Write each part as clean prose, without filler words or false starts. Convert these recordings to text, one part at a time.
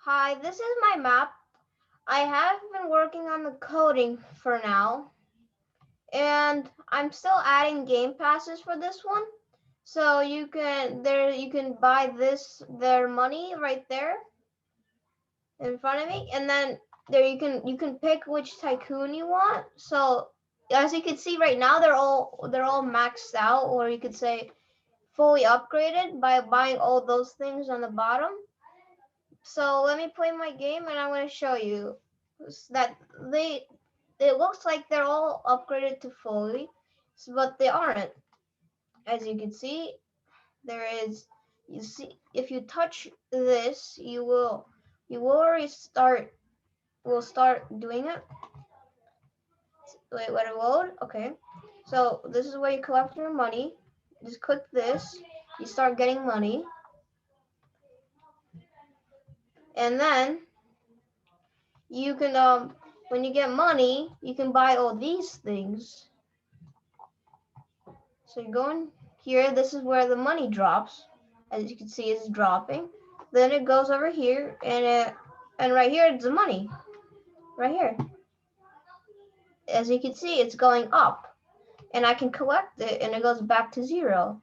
Hi, this is my map. I have been working on the coding for now, and I'm still adding game passes for this one. So you can buy their money right there in front of me, and then there you can pick which tycoon you want. So as you can see right now, they're all maxed out, or you could say fully upgraded by buying all those things on the bottom. So let me play my game and I'm going to show you that it looks like they're all upgraded to fully, but they aren't. As you can see, there is, you see, if you touch this, you will already start doing it. Wait, let it load. Okay. So this is where you collect your money. Just click this, you start getting money. And then you can when you get money, you can buy all these things. So you go in here, this is where the money drops. As you can see, it's dropping. Then it goes over here, and right here it's the money. Right here. As you can see, it's going up. And I can collect it and it goes back to zero.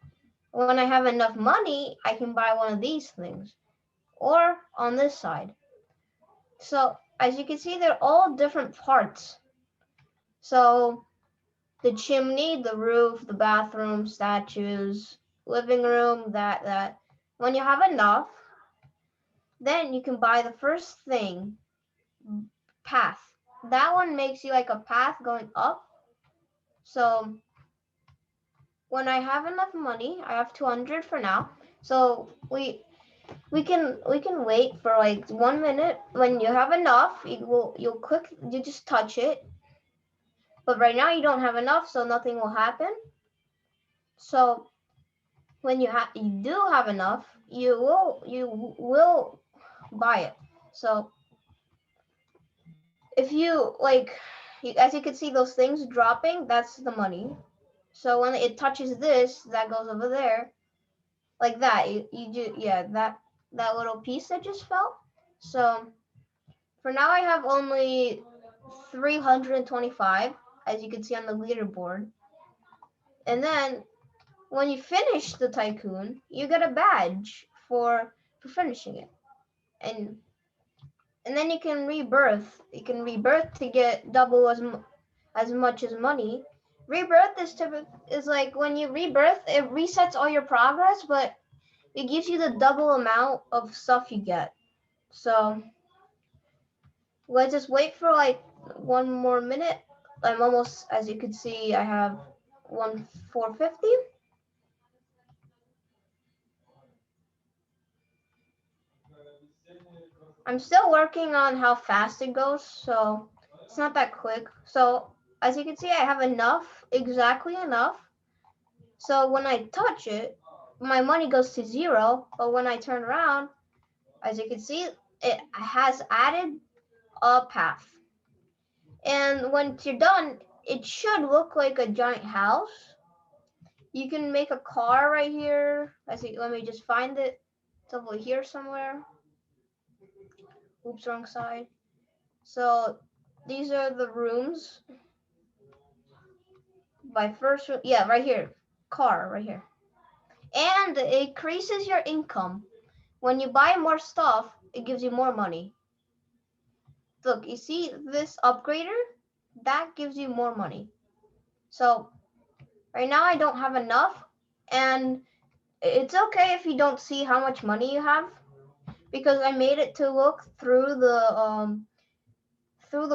When I have enough money, I can buy one of these things. Or on this side. So as you can see, they're all different parts. So the chimney, the roof, the bathroom, statues, living room, that. When you have enough, then you can buy the first thing, path. That one makes you like a path going up. So when I have enough money, I have 200 for now. So we can wait for like 1 minute. When you have enough, you just touch it. But right now you don't have enough, so nothing will happen. So when you do have enough, you will buy it. So if you like, as you can see those things dropping, that's the money. So when it touches this, that goes over there, like that. Yeah, that little piece that just fell. So for now, I have only 325, as you can see on the leaderboard. And then when you finish the tycoon, you get a badge for finishing it. And and then you can rebirth. You can rebirth to get double as much as money. Rebirth is like when you rebirth, it resets all your progress, but it gives you the double amount of stuff you get. So let's just wait for like 1 more minute. I'm almost, as you can see, I have 450. I'm still working on how fast it goes, so it's not that quick. So as you can see, I have enough, exactly enough. So when I touch it, my money goes to zero. But when I turn around, as you can see, it has added a path. And once you're done, it should look like a giant house. You can make a car right here. Let me just find it. It's over here somewhere. Oops, wrong side. So these are the rooms. Yeah, right here. Car, right here. And it increases your income. When you buy more stuff, it gives you more money. Look, you see this upgrader? That gives you more money. So right now I don't have enough, and it's okay if you don't see how much money you have, because I made it to look through the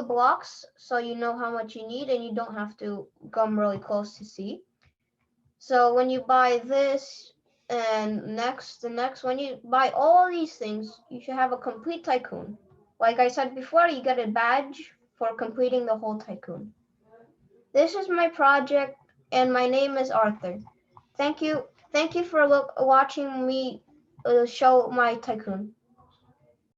blocks, so you know how much you need and you don't have to come really close to see. So when you buy this and the next, when you buy all these things, you should have a complete tycoon. Like I said before, you get a badge for completing the whole tycoon. This is my project, and my name is Arthur. Thank you for watching me show my tycoon.